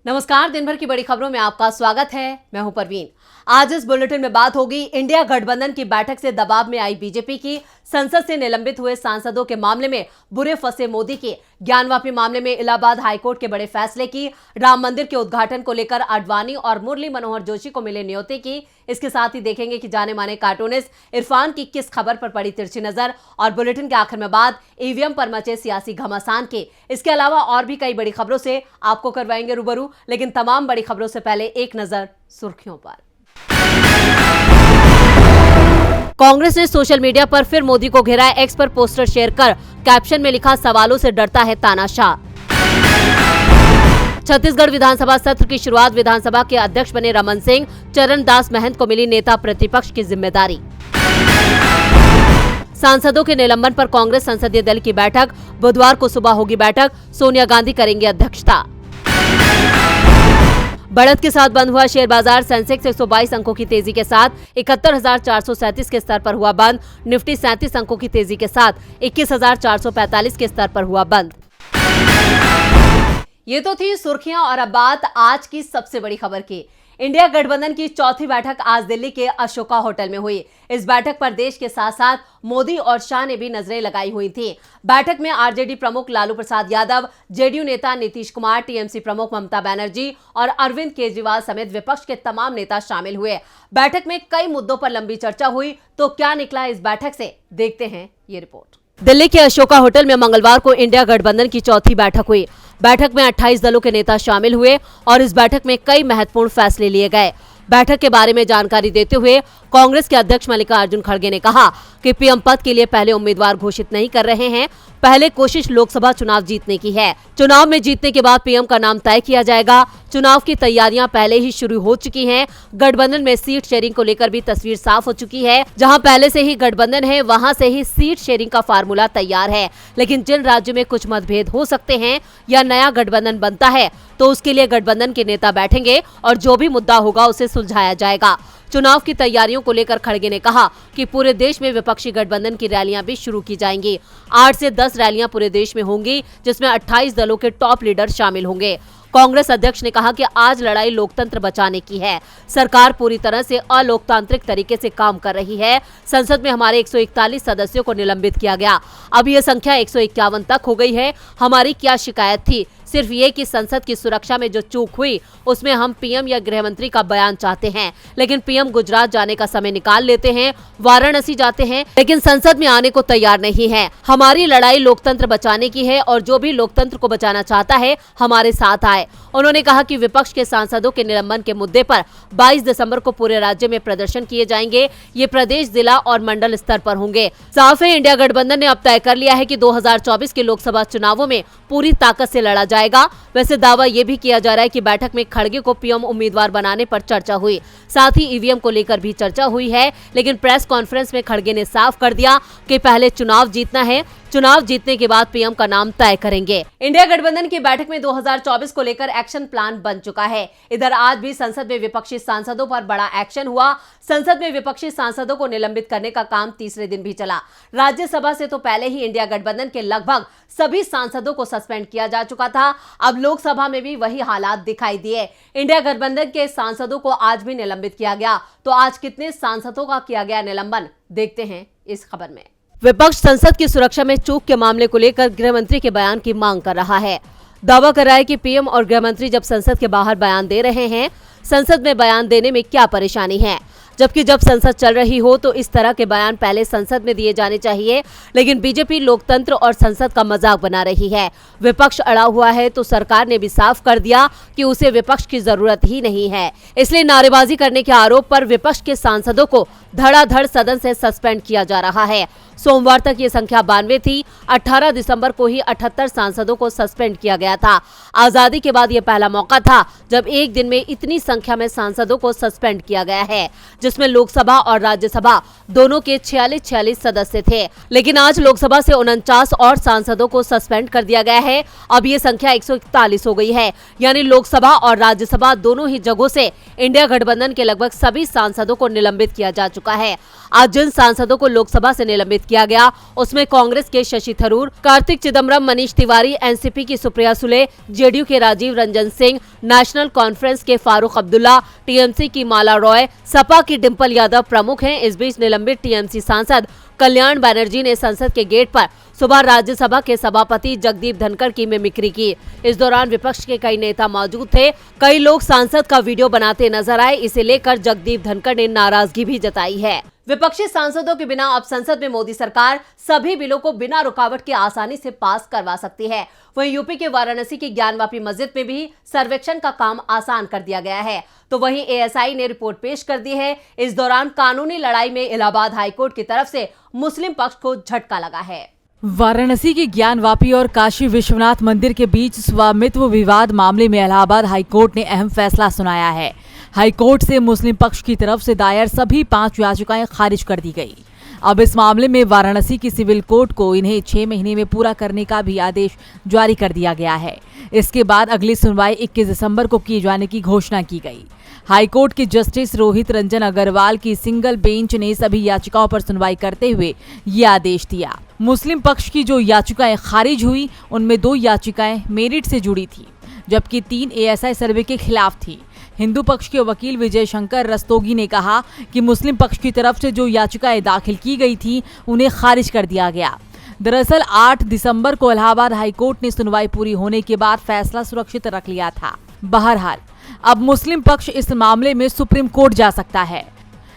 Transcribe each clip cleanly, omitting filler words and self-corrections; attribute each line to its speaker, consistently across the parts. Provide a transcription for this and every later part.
Speaker 1: नमस्कार, दिन भर की बड़ी खबरों में आपका स्वागत है। मैं हूं परवीन। आज इस बुलेटिन में बात होगी इंडिया गठबंधन की बैठक से दबाव में आई बीजेपी की, संसद से निलंबित हुए सांसदों के मामले में बुरे फंसे मोदी की, ज्ञानवापी मामले में इलाहाबाद हाईकोर्ट के बड़े फैसले की, राम मंदिर के उद्घाटन को लेकर आडवाणी और मुरली मनोहर जोशी को मिले न्योते की। इसके साथ ही देखेंगे कि जाने माने कार्टूनिस्ट इरफान की किस खबर पर पड़ी तिरछी नजर, और बुलेटिन के आखिर में बात ईवीएम पर मचे सियासी घमासान की। इसके अलावा और भी कई बड़ी खबरों से आपको करवाएंगे रूबरू, लेकिन तमाम बड़ी खबरों से पहले एक नजर सुर्खियों पर। कांग्रेस ने सोशल मीडिया पर फिर मोदी को घेरा, एक्स पर पोस्टर शेयर कर कैप्शन में लिखा, सवालों से डरता है तानाशाह। छत्तीसगढ़ विधानसभा सत्र की शुरुआत, विधानसभा के अध्यक्ष बने रमन सिंह, चरण दास महंत को मिली नेता प्रतिपक्ष की जिम्मेदारी। सांसदों के निलंबन पर कांग्रेस संसदीय दल की बैठक, बुधवार को सुबह होगी बैठक, सोनिया गांधी करेंगी अध्यक्षता। बढ़त के साथ बंद हुआ शेयर बाजार, सेंसेक्स 122 अंकों की तेजी के साथ 71,437 के स्तर पर हुआ बंद, निफ्टी 37 अंकों की तेजी के साथ 21,445 के स्तर पर हुआ बंद। ये तो थी सुर्खियां, और अब बात आज की सबसे बड़ी खबर की। इंडिया गठबंधन की चौथी बैठक आज दिल्ली के अशोका होटल में हुई। इस बैठक पर देश के साथ साथ मोदी और शाह ने भी नजरें लगाई हुई थी। बैठक में आरजेडी प्रमुख लालू प्रसाद यादव, जेडीयू नेता नीतीश कुमार, टीएमसी प्रमुख ममता बनर्जी और अरविंद केजरीवाल समेत विपक्ष के तमाम नेता शामिल हुए। बैठक में कई मुद्दों पर लंबी चर्चा हुई, तो क्या निकला इस बैठक से, देखते हैं ये रिपोर्ट। दिल्ली के अशोका होटल में मंगलवार को इंडिया गठबंधन की चौथी बैठक हुई। बैठक में 28 दलों के नेता शामिल हुए और इस बैठक में कई महत्वपूर्ण फैसले लिए गए। बैठक के बारे में जानकारी देते हुए कांग्रेस के अध्यक्ष मल्लिकार्जुन खड़गे ने कहा कि पीएम पद के लिए पहले उम्मीदवार घोषित नहीं कर रहे हैं, पहले कोशिश लोकसभा चुनाव जीतने की है। चुनाव में जीतने के बाद पीएम का नाम तय किया जाएगा। चुनाव की तैयारियां पहले ही शुरू हो चुकी हैं। गठबंधन में सीट शेयरिंग को लेकर भी तस्वीर साफ हो चुकी है। जहां पहले से ही गठबंधन है, वहां से ही सीट शेयरिंग का फार्मूला तैयार है। लेकिन जिन राज्यों में कुछ मतभेद हो सकते हैं या नया गठबंधन बनता है, तो उसके लिए गठबंधन के नेता बैठेंगे और जो भी मुद्दा होगा उसे सुलझाया जाएगा। चुनाव की तैयारियों को लेकर खड़गे ने कहा कि पूरे देश में विपक्षी गठबंधन की रैलियां भी शुरू की जाएंगी। 8 से 10 रैलियां पूरे देश में होंगी, जिसमें 28 दलों के टॉप लीडर शामिल होंगे। कांग्रेस अध्यक्ष ने कहा कि आज लड़ाई लोकतंत्र बचाने की है। सरकार पूरी तरह से अलोकतांत्रिक तरीके से काम कर रही है। संसद में हमारे 141 सदस्यों को निलंबित किया गया, अब यह संख्या 151 तक हो गई है। हमारी क्या शिकायत थी? सिर्फ ये कि संसद की सुरक्षा में जो चूक हुई, उसमें हम पीएम या गृह मंत्री का बयान चाहते हैं, लेकिन पीएम गुजरात जाने का समय निकाल लेते हैं, वाराणसी जाते हैं, लेकिन संसद में आने को तैयार नहीं है। हमारी लड़ाई लोकतंत्र बचाने की है और जो भी लोकतंत्र को बचाना चाहता है, हमारे साथ आए। उन्होंने कहा कि विपक्ष के सांसदों के निलंबन के मुद्दे पर 22 दिसंबर को पूरे राज्य में प्रदर्शन किए जाएंगे। ये प्रदेश, जिला और मंडल स्तर पर होंगे। साफ है, इंडिया गठबंधन ने अब तय कर लिया है कि 2024 के लोकसभा चुनावों में पूरी ताकत से लड़ा जाएगा। वैसे दावा ये भी किया जा रहा है कि बैठक में खड़गे को पीएम उम्मीदवार बनाने पर चर्चा हुई, साथ ही ईवीएम को लेकर भी चर्चा हुई है। लेकिन प्रेस कॉन्फ्रेंस में खड़गे ने साफ कर दिया कि पहले चुनाव जीतना है, चुनाव जीतने के बाद पीएम का नाम तय करेंगे। इंडिया गठबंधन की बैठक में 2024 को लेकर एक्शन प्लान बन चुका है। इधर आज भी संसद में विपक्षी सांसदों पर बड़ा एक्शन हुआ। संसद में विपक्षी सांसदों को निलंबित करने का काम तीसरे दिन भी चला। राज्यसभा से तो पहले ही इंडिया गठबंधन के लगभग सभी सांसदों को सस्पेंड किया जा चुका था। अब लोकसभा में भी वही हालात दिखाई दिए। इंडिया गठबंधन के सांसदों को आज भी निलंबित किया गया। तो आज कितने सांसदों का किया गया निलंबन, देखते हैं इस खबर में। विपक्ष संसद की सुरक्षा में चूक के मामले को लेकर गृह मंत्री के बयान की मांग कर रहा है। दावा कर रहा है कि पीएम और गृह मंत्री जब संसद के बाहर बयान दे रहे हैं, संसद में बयान देने में क्या परेशानी है, जबकि जब संसद चल रही हो तो इस तरह के बयान पहले संसद में दिए जाने चाहिए। लेकिन बीजेपी लोकतंत्र और संसद का मजाक बना रही है। विपक्ष अड़ा हुआ है तो सरकार ने भी साफ कर दिया कि उसे विपक्ष की जरूरत ही नहीं है। इसलिए नारेबाजी करने के आरोप पर विपक्ष के सांसदों को धड़ाधड़ सदन से सस्पेंड किया जा रहा है। सोमवार तक ये संख्या 92 थी। 18 दिसंबर को ही 78 सांसदों को सस्पेंड किया गया था। आजादी के बाद ये पहला मौका था जब एक दिन में इतनी संख्या में सांसदों को सस्पेंड किया गया है, जिसमें लोकसभा और राज्यसभा दोनों के 46 सदस्य थे। लेकिन आज लोकसभा से 49 और सांसदों को सस्पेंड कर दिया गया है। अब ये संख्या 141 हो गई है, यानी लोकसभा और राज्यसभा दोनों ही जगहों से इंडिया गठबंधन के लगभग सभी सांसदों को निलंबित किया जा चुका है। आज जिन सांसदों को लोकसभा से निलंबित किया गया उसमें कांग्रेस के शशि थरूर, कार्तिक चिदम्बरम, मनीष तिवारी, एनसीपी की सुप्रिया सुले, जेडीयू के राजीव रंजन सिंह, नेशनल कॉन्फ्रेंस के फारूक अब्दुल्ला, टीएमसी की माला रॉय, सपा की डिंपल यादव प्रमुख हैं। इस बीच निलंबित टीएमसी सांसद कल्याण बनर्जी ने संसद के गेट पर सुबह राज्यसभा के सभापति जगदीप धनखड़ की मिमिक्री की। इस दौरान विपक्ष के कई नेता मौजूद थे। कई लोग सांसद का वीडियो बनाते नजर आए। इसे लेकर जगदीप धनखड़ ने नाराजगी भी जताई है। विपक्षी सांसदों के बिना अब संसद में मोदी सरकार सभी बिलों को बिना रुकावट के आसानी से पास करवा सकती है। वहीं यूपी के वाराणसी की ज्ञानवापी मस्जिद में भी सर्वेक्षण का काम आसान कर दिया गया है। तो वहीं एएसआई ने रिपोर्ट पेश कर दी है। इस दौरान कानूनी लड़ाई में इलाहाबाद हाईकोर्ट की तरफ से मुस्लिम पक्ष को झटका लगा है।
Speaker 2: वाराणसी के ज्ञानवापी और काशी विश्वनाथ मंदिर के बीच स्वामित्व विवाद मामले में इलाहाबाद हाईकोर्ट ने अहम फैसला सुनाया है। हाईकोर्ट से मुस्लिम पक्ष की तरफ से दायर सभी 5 याचिकाएं खारिज कर दी गई। अब इस मामले में वाराणसी की सिविल कोर्ट को इन्हें 6 महीने में पूरा करने का भी आदेश जारी कर दिया गया है। इसके बाद अगली सुनवाई 21 दिसंबर को किए जाने की घोषणा की गई। हाईकोर्ट के जस्टिस रोहित रंजन अग्रवाल की सिंगल बेंच ने सभी याचिकाओं पर सुनवाई करते हुए ये आदेश दिया। मुस्लिम पक्ष की जो याचिकाएं खारिज हुई उनमें 2 याचिकाएं मेरिट से जुड़ी थी, जबकि 3 एएसआई सर्वे के खिलाफ थी। हिंदू पक्ष के वकील विजय शंकर रस्तोगी ने कहा कि मुस्लिम पक्ष की तरफ से जो याचिकाएं दाखिल की गई थी उन्हें खारिज कर दिया गया। दरअसल 8 दिसंबर को इलाहाबाद हाईकोर्ट ने सुनवाई पूरी होने के बाद फैसला सुरक्षित रख लिया था। बहरहाल अब मुस्लिम पक्ष इस मामले में सुप्रीम कोर्ट जा सकता है।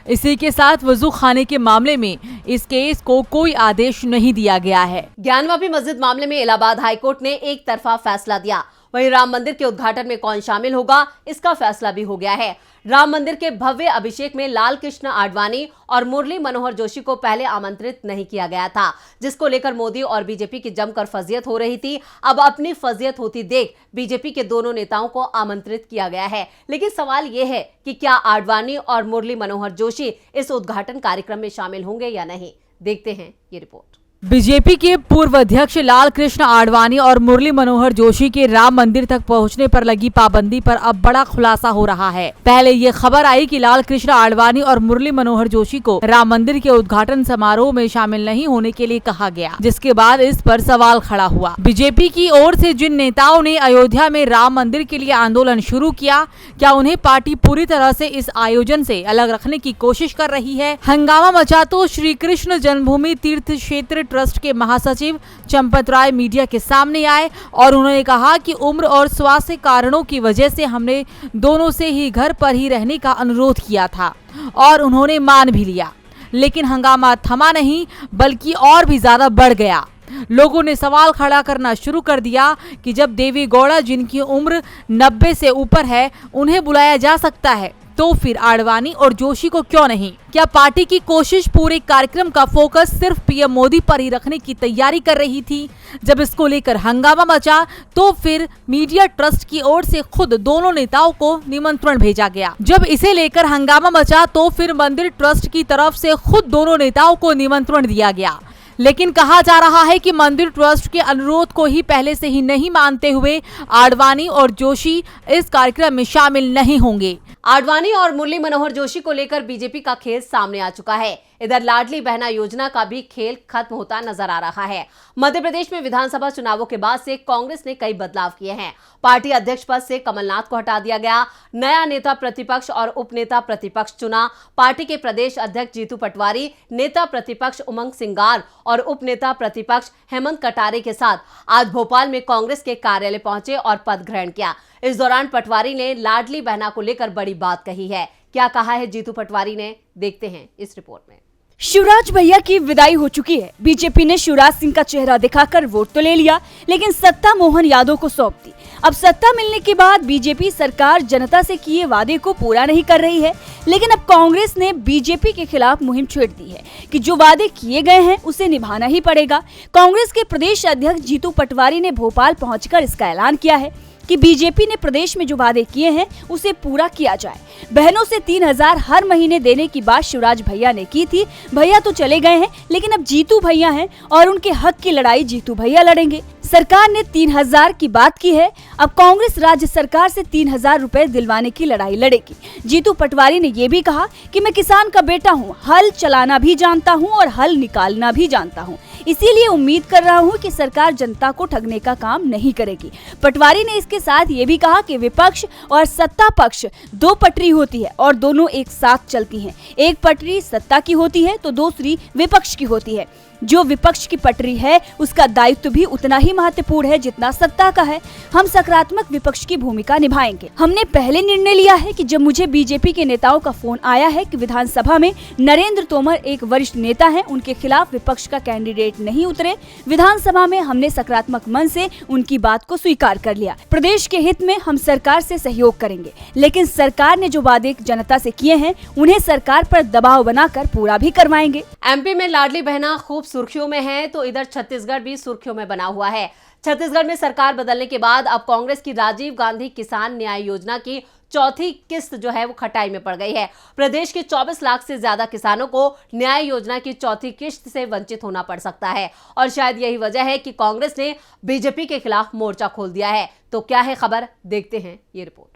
Speaker 2: इसी के साथ वजू खाने के मामले में इस केस को कोई आदेश नहीं दिया गया है।
Speaker 1: ज्ञानवापी मस्जिद मामले में इलाहाबाद हाईकोर्ट ने एक तरफा फैसला दिया। वहीं राम मंदिर के उद्घाटन में कौन शामिल होगा, इसका फैसला भी हो गया है। राम मंदिर के भव्य अभिषेक में लाल कृष्ण आडवाणी और मुरली मनोहर जोशी को पहले आमंत्रित नहीं किया गया था, जिसको लेकर मोदी और बीजेपी की जमकर फजीयत हो रही थी। अब अपनी फजीयत होती देख बीजेपी के दोनों नेताओं को आमंत्रित किया गया है। लेकिन सवाल यह है कि क्या आडवाणी और मुरली मनोहर जोशी इस उद्घाटन कार्यक्रम में शामिल होंगे या नहीं। देखते हैं ये रिपोर्ट।
Speaker 2: बीजेपी के पूर्व अध्यक्ष लाल कृष्ण आडवाणी और मुरली मनोहर जोशी के राम मंदिर तक पहुंचने पर लगी पाबंदी पर अब बड़ा खुलासा हो रहा है। पहले ये खबर आई कि लाल कृष्ण आडवाणी और मुरली मनोहर जोशी को राम मंदिर के उद्घाटन समारोह में शामिल नहीं होने के लिए कहा गया, जिसके बाद इस पर सवाल खड़ा हुआ। बीजेपी की ओर से जिन नेताओं ने अयोध्या में राम मंदिर के लिए आंदोलन शुरू किया, क्या उन्हें पार्टी पूरी तरह से इस आयोजन से अलग रखने की कोशिश कर रही है? हंगामा मचा तो श्री कृष्ण जन्मभूमि तीर्थ क्षेत्र ट्रस्ट के महासचिव चंपत राय मीडिया के सामने आए और उन्होंने कहा कि उम्र और स्वास्थ्य कारणों की वजह से हमने दोनों से ही घर पर ही रहने का अनुरोध किया था और उन्होंने मान भी लिया। लेकिन हंगामा थमा नहीं, बल्कि और भी ज्यादा बढ़ गया। लोगों ने सवाल खड़ा करना शुरू कर दिया कि जब देवी गौड़ा, जिनकी उम्र 90 से ऊपर है, उन्हें बुलाया जा सकता है, तो फिर आडवाणी और जोशी को क्यों नहीं? क्या पार्टी की कोशिश पूरे कार्यक्रम का फोकस सिर्फ पीएम मोदी पर ही रखने की तैयारी कर रही थी? जब इसको लेकर हंगामा मचा तो फिर मीडिया ट्रस्ट की ओर से खुद दोनों नेताओं को निमंत्रण भेजा गया। जब इसे लेकर हंगामा मचा तो फिर मंदिर ट्रस्ट की तरफ से खुद दोनों नेताओं को निमंत्रण दिया गया। लेकिन कहा जा रहा है कि मंदिर ट्रस्ट के अनुरोध को ही पहले से ही नहीं मानते हुए आडवाणी और जोशी इस कार्यक्रम में शामिल नहीं होंगे।
Speaker 1: आडवाणी और मुरली मनोहर जोशी को लेकर बीजेपी का खेल सामने आ चुका है। इधर लाडली बहना योजना का भी खेल खत्म होता नजर आ रहा है। मध्य प्रदेश में विधानसभा चुनावों के बाद से कांग्रेस ने कई बदलाव किए हैं। पार्टी अध्यक्ष पद से कमलनाथ को हटा दिया गया, नया नेता प्रतिपक्ष और उपनेता प्रतिपक्ष चुना। पार्टी के प्रदेश अध्यक्ष जीतू पटवारी, नेता प्रतिपक्ष उमंग सिंगार और उपनेता प्रतिपक्ष हेमंत कटारे के साथ आज भोपाल में कांग्रेस के कार्यालय पहुंचे और पद ग्रहण किया। इस दौरान पटवारी ने लाडली बहना को लेकर बड़ी बात कही है। क्या कहा है जीतू पटवारी ने, देखते हैं इस रिपोर्ट में।
Speaker 3: शिवराज भैया की विदाई हो चुकी है। बीजेपी ने शिवराज सिंह का चेहरा दिखाकर वोट तो ले लिया, लेकिन सत्ता मोहन यादव को सौंप दी। अब सत्ता मिलने के बाद बीजेपी सरकार जनता से किए वादे को पूरा नहीं कर रही है, लेकिन अब कांग्रेस ने बीजेपी के खिलाफ मुहिम छेड़ दी है कि जो वादे किए गए हैं उसे निभाना ही पड़ेगा। कांग्रेस के प्रदेश अध्यक्ष जीतू पटवारी ने भोपाल पहुंचकर इसका ऐलान किया है कि बीजेपी ने प्रदेश में जो वादे किए हैं उसे पूरा किया जाए। बहनों से 3000 हर महीने देने की बात शिवराज भैया ने की थी। भैया तो चले गए हैं, लेकिन अब जीतू भैया हैं और उनके हक की लड़ाई जीतू भैया लड़ेंगे। सरकार ने 3000 की बात की है। अब कांग्रेस राज्य सरकार से 3000 रुपए दिलवाने की लड़ाई लड़ेगी। जीतू पटवारी ने ये भी कहा कि मैं किसान का बेटा हूँ, हल चलाना भी जानता हूँ और हल निकालना भी जानता हूँ, इसीलिए उम्मीद कर रहा हूँ कि सरकार जनता को ठगने का काम नहीं करेगी। पटवारी ने इसके साथ ये भी कहा कि विपक्ष और सत्ता पक्ष दो पटरी होती है और दोनों एक साथ चलती हैं। एक पटरी सत्ता की होती है तो दूसरी विपक्ष की होती है। जो विपक्ष की पटरी है उसका दायित्व भी उतना ही महत्वपूर्ण है जितना सत्ता का है। हम सकारात्मक विपक्ष की भूमिका निभाएंगे। हमने पहले निर्णय लिया है कि जब मुझे बीजेपी के नेताओं का फोन आया है कि विधानसभा में नरेंद्र तोमर एक वरिष्ठ नेता हैं, उनके खिलाफ विपक्ष का कैंडिडेट नहीं उतरे, विधानसभा में हमने सकारात्मक मन से उनकी बात को स्वीकार कर लिया। प्रदेश के हित में हम सरकार से सहयोग करेंगे, लेकिन सरकार ने जो वादे जनता से किए हैं उन्हें सरकार पर दबाव बनाकर पूरा भी करवाएंगे।
Speaker 1: एमपी में लाडली बहना खूब सुर्खियों में है तो इधर छत्तीसगढ़ भी सुर्खियों में बना हुआ है। छत्तीसगढ़ में सरकार बदलने के बाद अब कांग्रेस की राजीव गांधी किसान न्याय योजना की चौथी किस्त जो है वो खटाई में पड़ गई है। प्रदेश के 24 लाख से ज्यादा किसानों को न्याय योजना की चौथी किस्त से वंचित होना पड़ सकता है और शायद यही वजह है कि कांग्रेस ने बीजेपी के खिलाफ मोर्चा खोल दिया है। तो क्या है खबर, देखते हैं ये रिपोर्ट।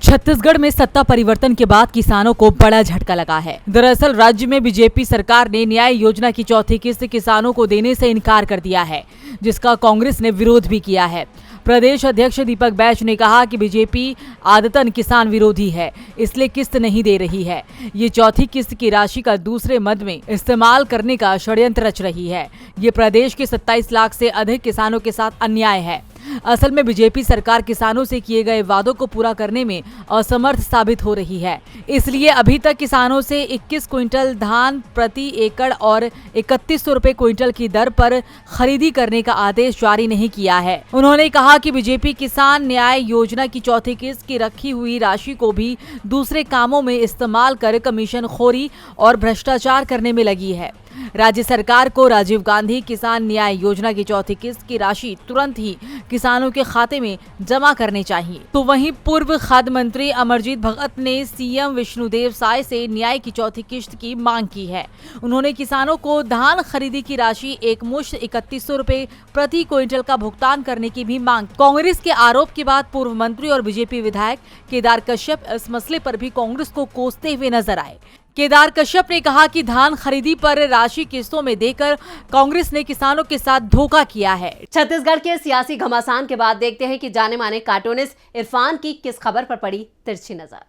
Speaker 2: छत्तीसगढ़ में सत्ता परिवर्तन के बाद किसानों को बड़ा झटका लगा है। दरअसल राज्य में बीजेपी सरकार ने न्याय योजना की चौथी किस्त किसानों को देने से इनकार कर दिया है, जिसका कांग्रेस ने विरोध भी किया है। प्रदेश अध्यक्ष दीपक बैज ने कहा कि बीजेपी आदतन किसान विरोधी है, इसलिए किस्त नहीं दे रही है। ये चौथी किस्त की राशि का दूसरे मद में इस्तेमाल करने का षड्यंत्र रच रही है। ये प्रदेश के 27 लाख से अधिक किसानों के साथ अन्याय है। असल में बीजेपी सरकार किसानों से किए गए वादों को पूरा करने में असमर्थ साबित हो रही है, इसलिए अभी तक किसानों से 21 क्विंटल धान प्रति एकड़ और 3100 रुपए क्विंटल की दर पर खरीदी करने का आदेश जारी नहीं किया है। उन्होंने कहा कि बीजेपी किसान न्याय योजना की चौथी किस्त की रखी हुई राशि को भी दूसरे कामों में इस्तेमाल कर कमीशन खोरी और भ्रष्टाचार करने में लगी है। राज्य सरकार को राजीव गांधी किसान न्याय योजना की चौथी किस्त की राशि तुरंत ही किसानों के खाते में जमा करनी चाहिए। तो वहीं पूर्व खाद्य मंत्री अमरजीत भगत ने सीएम विष्णुदेव साय से न्याय की चौथी किस्त की मांग की है। उन्होंने किसानों को धान खरीदी की राशि एक मुश्त 3100 रुपए प्रति क्विंटल का भुगतान करने की भी मांग। कांग्रेस के आरोप के बाद पूर्व मंत्री और बीजेपी विधायक केदार कश्यप इस मसले पर भी कांग्रेस को कोसते हुए नजर आए। केदार कश्यप ने कहा कि धान खरीदी पर राशि किस्तों में देकर कांग्रेस ने किसानों के साथ धोखा किया है।
Speaker 1: छत्तीसगढ़ के सियासी घमासान के बाद देखते हैं कि जाने माने कार्टूनिस्ट इरफान की किस खबर पर पड़ी तिरछी नजर।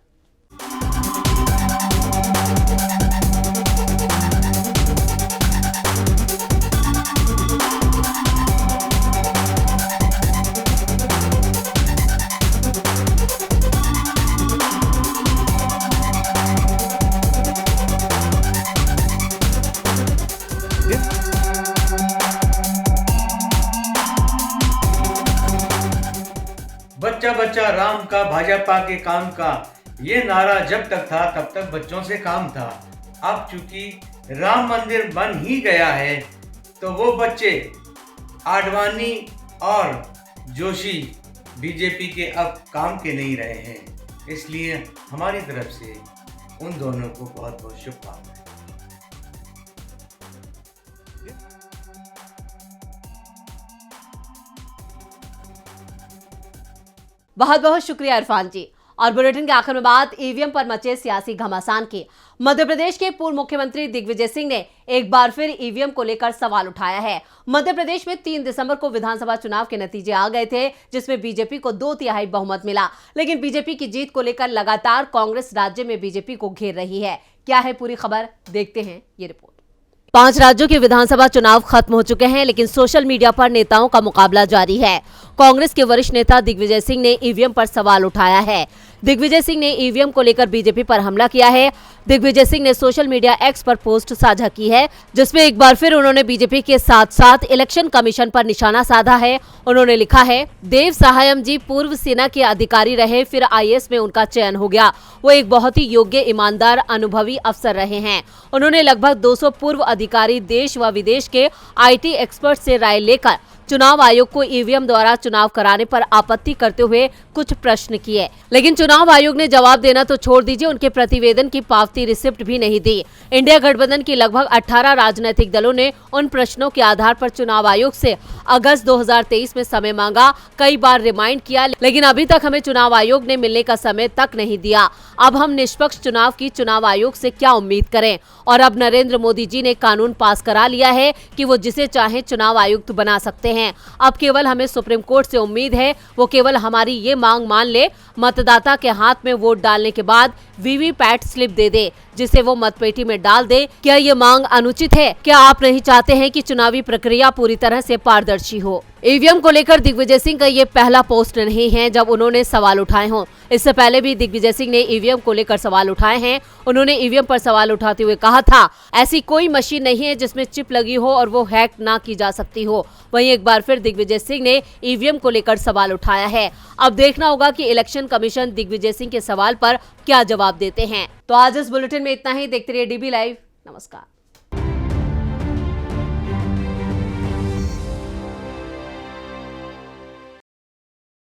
Speaker 4: बच्चा बच्चा राम का, भाजपा के काम का, ये नारा जब तक था तब तक बच्चों से काम था। अब चूंकि राम मंदिर बन ही गया है तो वो बच्चे आडवाणी और जोशी बीजेपी के अब काम के नहीं रहे हैं, इसलिए हमारी तरफ से उन दोनों को बहुत बहुत शुभकामनाएं।
Speaker 1: बहुत बहुत शुक्रिया इरफान जी। और बुलेटिन के आखिर में बात ईवीएम पर मचे सियासी घमासान की। मध्य प्रदेश के पूर्व मुख्यमंत्री दिग्विजय सिंह ने एक बार फिर ईवीएम को लेकर सवाल उठाया है। मध्य प्रदेश में 3 दिसंबर को विधानसभा चुनाव के नतीजे आ गए थे, जिसमें बीजेपी को 2/3 बहुमत मिला, लेकिन बीजेपी की जीत को लेकर लगातार कांग्रेस राज्य में बीजेपी को घेर रही है। क्या है पूरी खबर, देखते हैं ये रिपोर्ट। 5 राज्यों के विधानसभा चुनाव खत्म हो चुके हैं, लेकिन सोशल मीडिया पर नेताओं का मुकाबला जारी है। कांग्रेस के वरिष्ठ नेता दिग्विजय सिंह ने ईवीएम पर सवाल उठाया है। दिग्विजय सिंह ने ईवीएम को लेकर बीजेपी पर हमला किया है। दिग्विजय सिंह ने सोशल मीडिया एक्स पर पोस्ट साझा की है, जिसमें एक बार फिर उन्होंने बीजेपी के साथ साथ इलेक्शन कमीशन पर निशाना साधा है। उन्होंने लिखा है, देव सहायम जी पूर्व सेना के अधिकारी रहे, फिर आईएएस में उनका चयन हो गया। वो एक बहुत ही योग्य, ईमानदार, अनुभवी अफसर रहे हैं। उन्होंने लगभग 200 पूर्व अधिकारी, देश व विदेश के IT एक्सपर्ट से राय लेकर चुनाव आयोग को ईवीएम द्वारा चुनाव कराने पर आपत्ति करते हुए कुछ प्रश्न किए, लेकिन चुनाव आयोग ने जवाब देना तो छोड़ दीजिए, उनके प्रतिवेदन की पावती रिसिप्ट भी नहीं दी। इंडिया गठबंधन की लगभग 18 राजनीतिक दलों ने उन प्रश्नों के आधार पर चुनाव आयोग से अगस्त 2023 में समय मांगा, कई बार रिमाइंड किया, लेकिन अभी तक हमें चुनाव आयोग ने मिलने का समय तक नहीं दिया। अब हम निष्पक्ष चुनाव की चुनाव आयोग से क्या उम्मीद करें? और अब नरेंद्र मोदी जी ने कानून पास करा लिया है कि वो जिसे चाहे चुनाव आयुक्त बना सकते हैं। अब केवल हमें सुप्रीम कोर्ट से उम्मीद है वो केवल हमारी ये मांग मान ले, मतदाता के हाथ में वोट डालने के बाद वीवीपैट स्लिप दे दे, जिसे वो मतपेटी में डाल दे। क्या ये मांग अनुचित है? क्या आप नहीं चाहते हैं कि चुनावी प्रक्रिया पूरी तरह से पारदर्शी हो? ईवीएम को लेकर दिग्विजय सिंह का ये पहला पोस्ट नहीं है जब उन्होंने सवाल उठाए हों। इससे पहले भी दिग्विजय सिंह ने ईवीएम को लेकर सवाल उठाए हैं। उन्होंने ईवीएम पर सवाल उठाते हुए कहा था, ऐसी कोई मशीन नहीं है जिसमें चिप लगी हो और वो हैक ना की जा सकती हो। वहीं एक बार फिर दिग्विजय सिंह ने ईवीएम को लेकर सवाल उठाया है। अब देखना होगा कि इलेक्शन कमीशन दिग्विजय सिंह के सवाल पर क्या जवाब देते हैं। तो आज इस बुलेटिन में इतना ही। देखते रहिए डीबी लाइव। नमस्कार।